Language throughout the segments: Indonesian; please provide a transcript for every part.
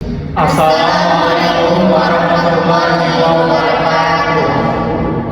Assalamualaikum warahmatullahi wabarakatuh.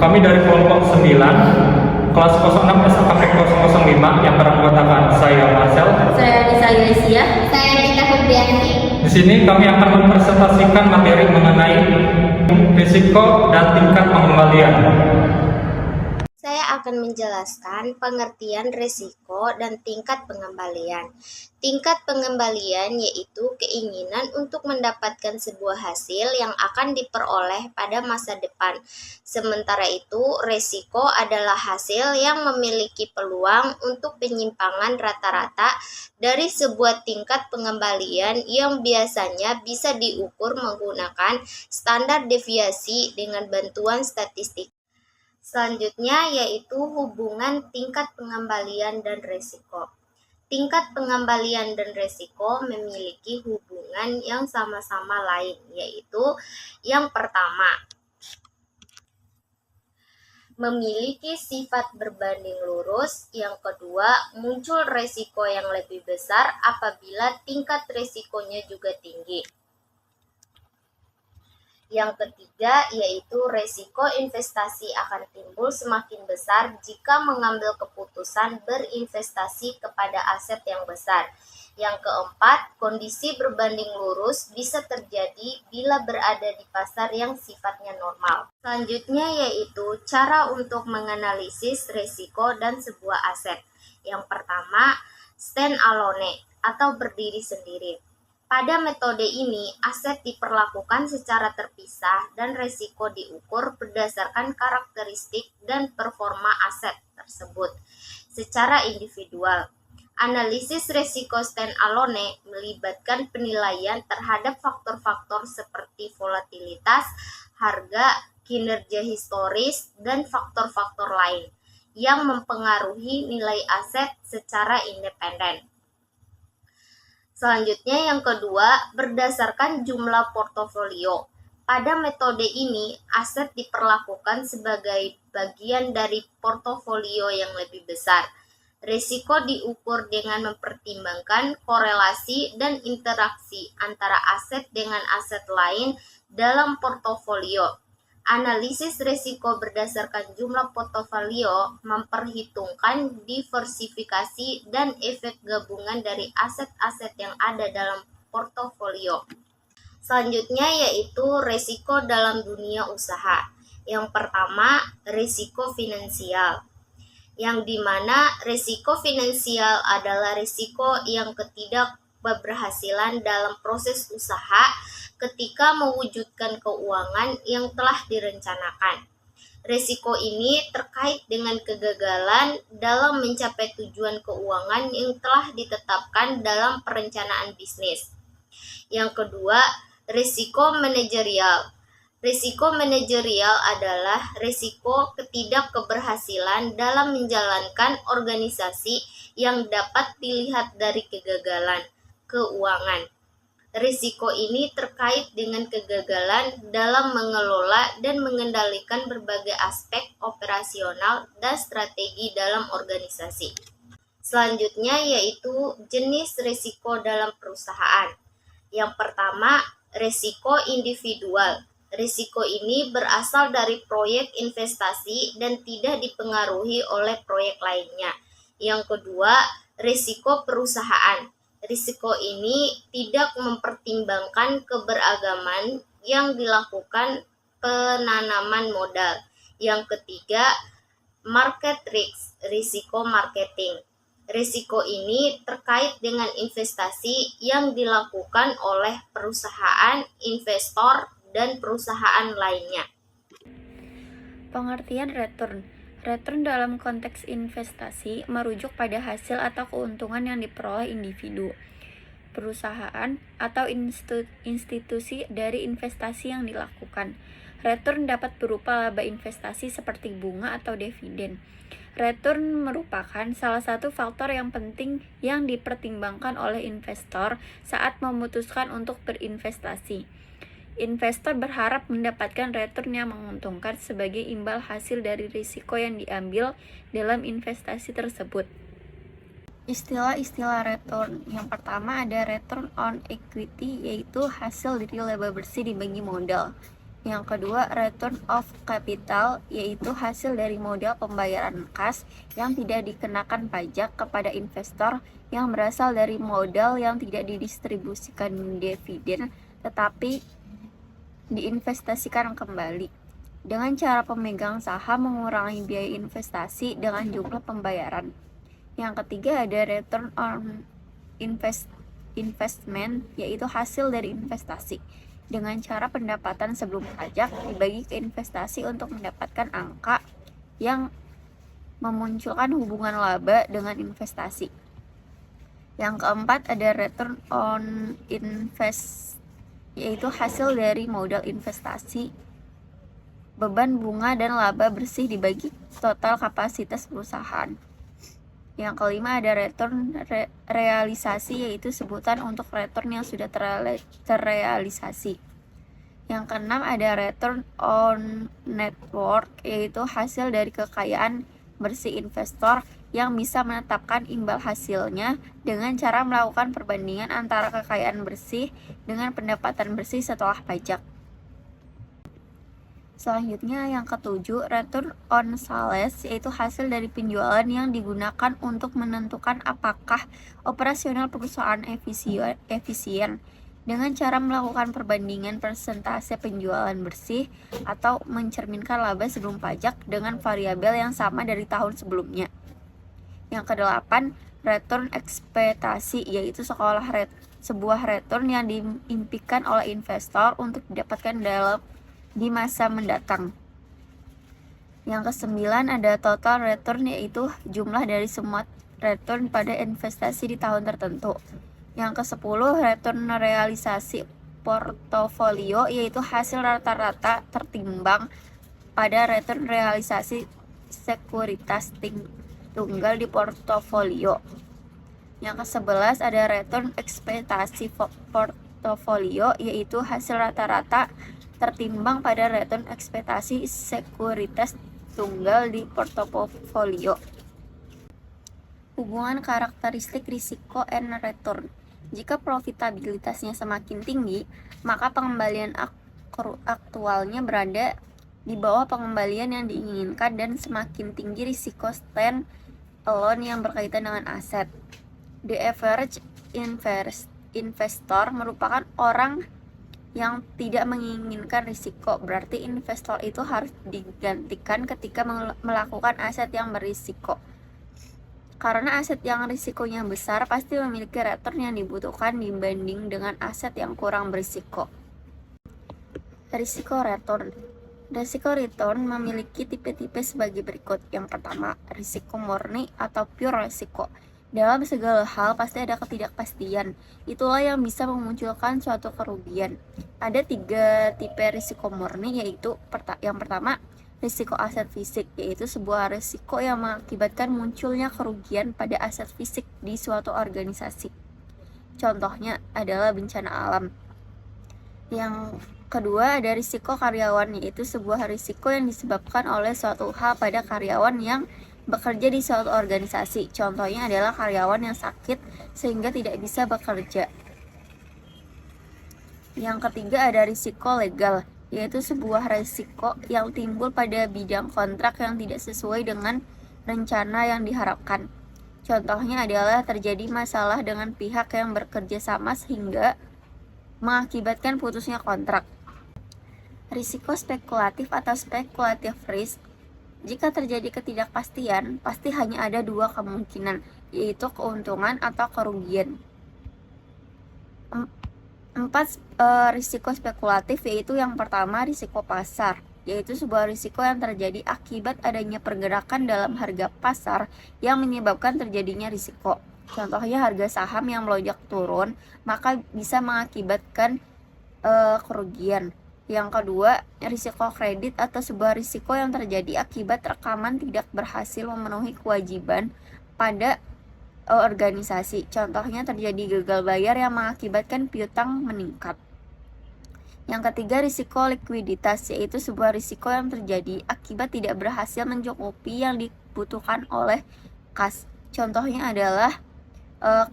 Kami dari kelompok 9, kelas 06 SKP 005 yang beranggotakan saya Marcel. Saya Nisa Gracia. Saya Rita Febrianti. Di sini kami akan mempresentasikan materi mengenai risiko dan tingkat pengembalian. Saya akan menjelaskan pengertian risiko dan tingkat pengembalian. Tingkat pengembalian yaitu keinginan untuk mendapatkan sebuah hasil yang akan diperoleh pada masa depan. Sementara itu, risiko adalah hasil yang memiliki peluang untuk penyimpangan rata-rata dari sebuah tingkat pengembalian yang biasanya bisa diukur menggunakan standar deviasi dengan bantuan statistik. Selanjutnya yaitu hubungan tingkat pengembalian dan risiko. Tingkat pengembalian dan risiko memiliki hubungan yang sama-sama lain, yaitu yang pertama, memiliki sifat berbanding lurus. Yang kedua, muncul risiko yang lebih besar apabila tingkat risikonya juga tinggi. Yang ketiga yaitu resiko investasi akan timbul semakin besar jika mengambil keputusan berinvestasi kepada aset yang besar. Yang keempat, kondisi berbanding lurus bisa terjadi bila berada di pasar yang sifatnya normal. Selanjutnya yaitu cara untuk menganalisis resiko dan sebuah aset. Yang pertama, stand alone atau berdiri sendiri. Pada metode ini, aset diperlakukan secara terpisah dan risiko diukur berdasarkan karakteristik dan performa aset tersebut secara individual. Analisis risiko stand-alone melibatkan penilaian terhadap faktor-faktor seperti volatilitas, harga, kinerja historis, dan faktor-faktor lain yang mempengaruhi nilai aset secara independen. Selanjutnya yang kedua, berdasarkan jumlah portofolio. Pada metode ini, aset diperlakukan sebagai bagian dari portofolio yang lebih besar. Risiko diukur dengan mempertimbangkan korelasi dan interaksi antara aset dengan aset lain dalam portofolio. Analisis risiko berdasarkan jumlah portofolio memperhitungkan diversifikasi dan efek gabungan dari aset-aset yang ada dalam portofolio. Selanjutnya yaitu risiko dalam dunia usaha. Yang pertama, risiko finansial, yang dimana risiko finansial adalah risiko yang ketidakberhasilan dalam proses usaha ketika mewujudkan keuangan yang telah direncanakan. Risiko ini terkait dengan kegagalan dalam mencapai tujuan keuangan yang telah ditetapkan dalam perencanaan bisnis. Yang kedua, risiko manajerial. Risiko manajerial adalah risiko ketidakberhasilan dalam menjalankan organisasi yang dapat dilihat dari kegagalan keuangan. Risiko ini terkait dengan kegagalan dalam mengelola dan mengendalikan berbagai aspek operasional dan strategi dalam organisasi. Selanjutnya yaitu jenis risiko dalam perusahaan. Yang pertama, risiko individual. Risiko ini berasal dari proyek investasi dan tidak dipengaruhi oleh proyek lainnya. Yang kedua, risiko perusahaan. Risiko ini tidak mempertimbangkan keberagaman yang dilakukan penanaman modal. Yang ketiga, market risk, risiko marketing. Risiko ini terkait dengan investasi yang dilakukan oleh perusahaan, investor, dan perusahaan lainnya. Pengertian return. Return dalam konteks investasi merujuk pada hasil atau keuntungan yang diperoleh individu, perusahaan, atau institusi dari investasi yang dilakukan. Return dapat berupa laba investasi seperti bunga atau dividen. Return merupakan salah satu faktor yang penting yang dipertimbangkan oleh investor saat memutuskan untuk berinvestasi. Investor berharap mendapatkan return yang menguntungkan sebagai imbal hasil dari risiko yang diambil dalam investasi tersebut. Istilah-istilah return. Yang pertama ada return on equity, yaitu hasil dari laba bersih dibagi modal. Yang kedua, return of capital, yaitu hasil dari modal pembayaran kas yang tidak dikenakan pajak kepada investor yang berasal dari modal yang tidak didistribusikan dividen tetapi diinvestasikan kembali. Dengan cara pemegang saham mengurangi biaya investasi dengan jumlah pembayaran. Yang ketiga ada return on investment, yaitu hasil dari investasi dengan cara pendapatan sebelum pajak dibagi ke investasi untuk mendapatkan angka yang memunculkan hubungan laba dengan investasi. Yang keempat ada return on invest, yaitu hasil dari modal investasi, beban bunga dan laba bersih dibagi total kapasitas perusahaan. Yang kelima ada return realisasi, yaitu sebutan untuk return yang sudah terrealisasi. Yang keenam ada return on net worth, yaitu hasil dari kekayaan bersih investor yang bisa menetapkan imbal hasilnya dengan cara melakukan perbandingan antara kekayaan bersih dengan pendapatan bersih setelah pajak. Selanjutnya yang ketujuh, return on sales, yaitu hasil dari penjualan yang digunakan untuk menentukan apakah operasional perusahaan efisien dengan cara melakukan perbandingan persentase penjualan bersih atau mencerminkan laba sebelum pajak dengan variabel yang sama dari tahun sebelumnya. Yang kedelapan, return ekspektasi, yaitu sebuah return yang diimpikan oleh investor untuk didapatkan di masa mendatang. Yang kesembilan ada total return, yaitu jumlah dari semua return pada investasi di tahun tertentu. Yang kesepuluh return realisasi portofolio, yaitu hasil rata-rata tertimbang pada return realisasi sekuritas tunggal di portofolio. Yang ke-11 ada return ekspektasi portofolio, yaitu hasil rata-rata tertimbang pada return ekspektasi sekuritas tunggal di portofolio. Hubungan karakteristik risiko and return. Jika profitabilitasnya semakin tinggi, maka pengembalian aktualnya berada di bawah pengembalian yang diinginkan dan semakin tinggi risiko stand alone yang berkaitan dengan aset. The average investor merupakan orang yang tidak menginginkan risiko, berarti investor itu harus digantikan ketika melakukan aset yang berisiko. Karena aset yang risikonya besar pasti memiliki return yang dibutuhkan dibanding dengan aset yang kurang berisiko. Risiko return. Risiko return memiliki tipe-tipe sebagai berikut. Yang pertama, risiko murni atau pure risiko. Dalam segala hal pasti ada ketidakpastian. Itulah yang bisa memunculkan suatu kerugian. Ada 3 tipe risiko murni, yaitu yang pertama, risiko aset fisik, yaitu sebuah risiko yang mengakibatkan munculnya kerugian pada aset fisik di suatu organisasi. Contohnya adalah bencana alam. Yang kedua ada risiko karyawan, yaitu sebuah risiko yang disebabkan oleh suatu hal pada karyawan yang bekerja di suatu organisasi. Contohnya adalah karyawan yang sakit sehingga tidak bisa bekerja. Yang ketiga ada risiko legal, yaitu sebuah risiko yang timbul pada bidang kontrak yang tidak sesuai dengan rencana yang diharapkan. Contohnya adalah terjadi masalah dengan pihak yang bekerja sama sehingga mengakibatkan putusnya kontrak. Risiko spekulatif atau speculative risk. Jika terjadi ketidakpastian, pasti hanya ada 2 kemungkinan, yaitu keuntungan atau kerugian. 4 risiko spekulatif, yaitu yang pertama risiko pasar, yaitu sebuah risiko yang terjadi akibat adanya pergerakan dalam harga pasar yang menyebabkan terjadinya risiko. Contohnya harga saham yang melonjak turun, maka bisa mengakibatkan kerugian. Yang kedua, risiko kredit atau sebuah risiko yang terjadi akibat rekaman tidak berhasil memenuhi kewajiban pada organisasi. Contohnya terjadi gagal bayar yang mengakibatkan piutang meningkat. Yang ketiga, risiko likuiditas, yaitu sebuah risiko yang terjadi akibat tidak berhasil mencukupi yang dibutuhkan oleh kas. Contohnya adalah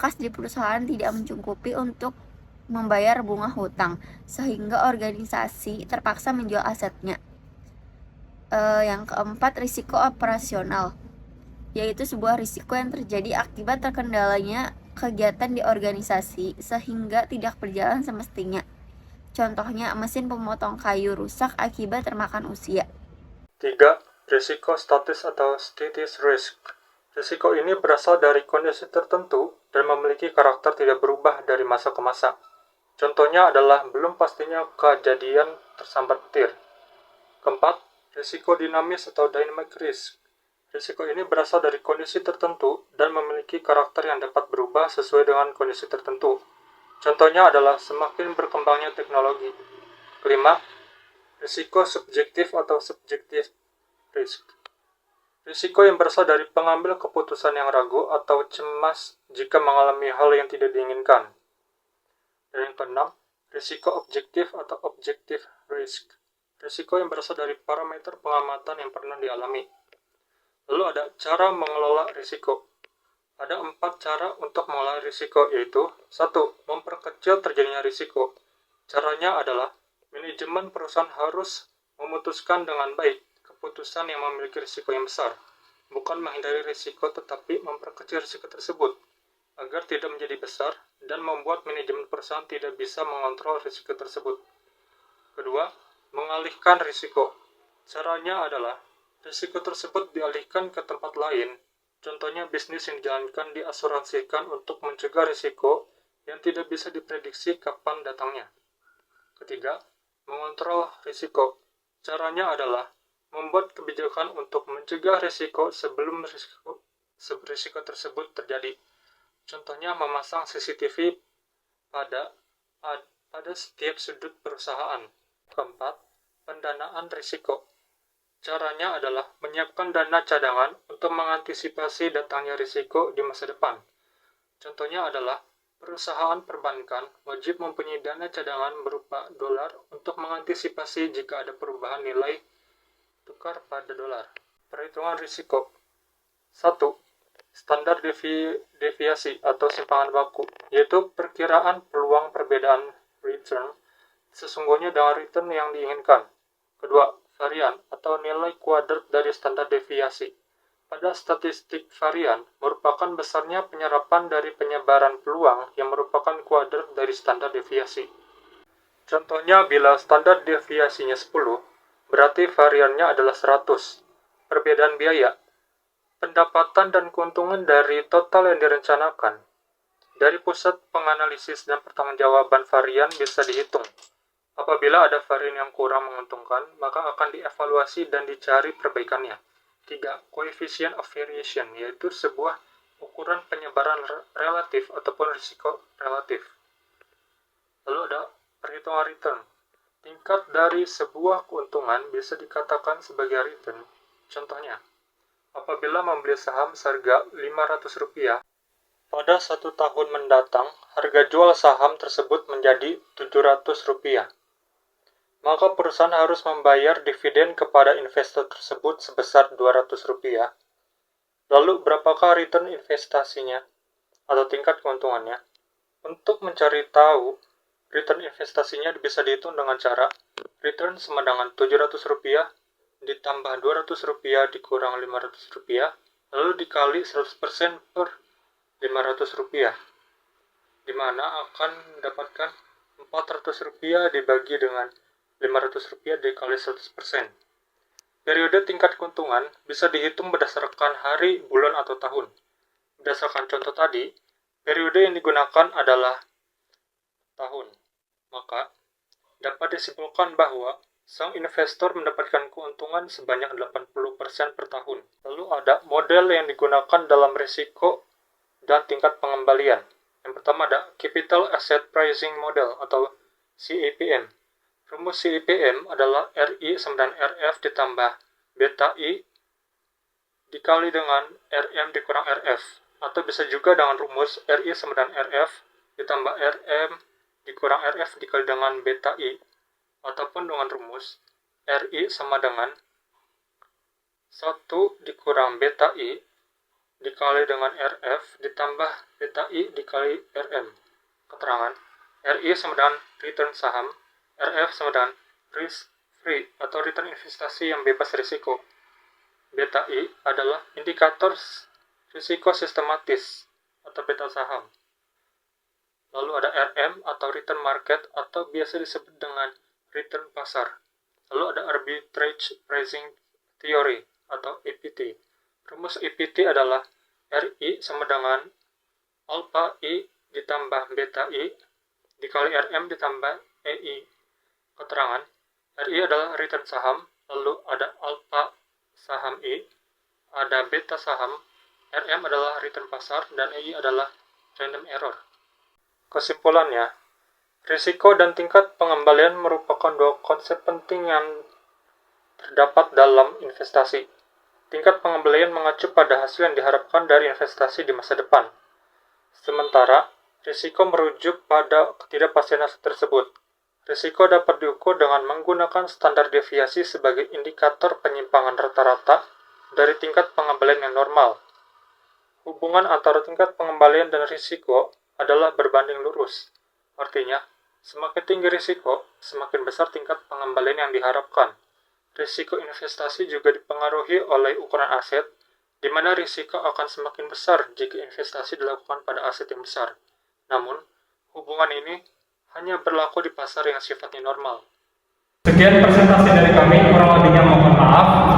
kas di perusahaan tidak mencukupi untuk membayar bunga hutang, sehingga organisasi terpaksa menjual asetnya. Yang keempat, risiko operasional, yaitu sebuah risiko yang terjadi akibat terkendalanya kegiatan di organisasi sehingga tidak berjalan semestinya. Contohnya, mesin pemotong kayu rusak akibat termakan usia. 3. Risiko statis atau status risk. Risiko ini berasal dari kondisi tertentu dan memiliki karakter tidak berubah dari masa ke masa. Contohnya adalah belum pastinya kejadian tersambar petir. Keempat, risiko dinamis atau dynamic risk. Risiko ini berasal dari kondisi tertentu dan memiliki karakter yang dapat berubah sesuai dengan kondisi tertentu. Contohnya adalah semakin berkembangnya teknologi. Kelima, risiko subjektif atau subjective risk. Risiko yang berasal dari pengambil keputusan yang ragu atau cemas jika mengalami hal yang tidak diinginkan. Dan yang keenam, risiko objektif atau objective risk. Risiko yang berasal dari parameter pengamatan yang pernah dialami. Lalu ada cara mengelola risiko. Ada 4 cara untuk mengelola risiko, yaitu 1. Memperkecil terjadinya risiko. Caranya adalah manajemen perusahaan harus memutuskan dengan baik keputusan yang memiliki risiko yang besar, bukan menghindari risiko tetapi memperkecil risiko tersebut agar tidak menjadi besar dan membuat manajemen perusahaan tidak bisa mengontrol risiko tersebut. Kedua, mengalihkan risiko. Caranya adalah risiko tersebut dialihkan ke tempat lain. Contohnya, bisnis yang dijalankan diasuransikan untuk mencegah risiko yang tidak bisa diprediksi kapan datangnya. Ketiga, mengontrol risiko. Caranya adalah membuat kebijakan untuk mencegah risiko sebelum risiko tersebut terjadi. Contohnya, memasang CCTV pada setiap sudut perusahaan. Keempat, pendanaan risiko. Caranya adalah menyiapkan dana cadangan untuk mengantisipasi datangnya risiko di masa depan. Contohnya adalah perusahaan perbankan wajib mempunyai dana cadangan berupa dolar untuk mengantisipasi jika ada perubahan nilai tukar pada dolar. Perhitungan risiko. 1. Standar deviasi atau simpangan baku, yaitu perkiraan peluang perbedaan return sesungguhnya dengan return yang diinginkan. Kedua, varian atau nilai kuadrat dari standar deviasi. Pada statistik, varian merupakan besarnya penyerapan dari penyebaran peluang yang merupakan kuadrat dari standar deviasi. Contohnya, bila standar deviasinya 10, berarti variannya adalah 100. Perbedaan biaya. Pendapatan dan keuntungan dari total yang direncanakan. Dari pusat penganalisis dan pertanggungjawaban varian bisa dihitung. Apabila ada varian yang kurang menguntungkan, maka akan dievaluasi dan dicari perbaikannya. 3. Coefficient of variation, yaitu sebuah ukuran penyebaran relatif ataupun risiko relatif. Lalu ada perhitungan return. Tingkat dari sebuah keuntungan bisa dikatakan sebagai return. Contohnya, apabila membeli saham seharga Rp500, pada 1 tahun mendatang, harga jual saham tersebut menjadi Rp700. Maka perusahaan harus membayar dividen kepada investor tersebut sebesar Rp200. Lalu, berapakah return investasinya atau tingkat keuntungannya? Untuk mencari tahu, return investasinya bisa dihitung dengan cara return sama dengan Rp700 ditambah Rp200 dikurang Rp500, lalu dikali 100% per Rp500, di mana akan mendapatkan Rp400 dibagi dengan Rp500 dikali 100%. Periode tingkat keuntungan bisa dihitung berdasarkan hari, bulan, atau tahun. Berdasarkan contoh tadi, periode yang digunakan adalah tahun. Maka, dapat disimpulkan bahwa sang investor mendapatkan keuntungan sebanyak 80% per tahun. Lalu ada model yang digunakan dalam risiko dan tingkat pengembalian. Yang pertama ada Capital Asset Pricing Model atau CAPM. Rumus CAPM adalah RI sama dengan RF ditambah beta I dikali dengan RM dikurang RF. Atau bisa juga dengan rumus RI sama dengan RF ditambah RM dikurang RF dikali dengan beta I. Ataupun dengan rumus RI sama dengan 1 dikurang beta I dikali dengan RF ditambah beta I dikali RM. Keterangan, RI sama dengan return saham, RF sama dengan risk free atau return investasi yang bebas risiko. Beta I adalah indikator risiko sistematis atau beta saham. Lalu ada RM atau return market atau biasa disebut dengan return pasar. Lalu ada arbitrage pricing theory atau APT. Rumus APT adalah RI sama dengan alpha I ditambah beta I dikali RM ditambah EI. Keterangan, RI adalah return saham, lalu ada alpha saham I, ada beta saham, RM adalah return pasar, dan EI adalah random error. Kesimpulannya, risiko dan tingkat pengembalian merupakan dua konsep penting yang terdapat dalam investasi. Tingkat pengembalian mengacu pada hasil yang diharapkan dari investasi di masa depan. Sementara, risiko merujuk pada ketidakpastian hasil tersebut. Risiko dapat diukur dengan menggunakan standar deviasi sebagai indikator penyimpangan rata-rata dari tingkat pengembalian yang normal. Hubungan antara tingkat pengembalian dan risiko adalah berbanding lurus. Artinya, semakin tinggi risiko, semakin besar tingkat pengembalian yang diharapkan. Risiko investasi juga dipengaruhi oleh ukuran aset, di mana risiko akan semakin besar jika investasi dilakukan pada aset yang besar. Namun, hubungan ini hanya berlaku di pasar yang sifatnya normal. Sekian presentasi dari kami, kurang lebihnya mohon maaf.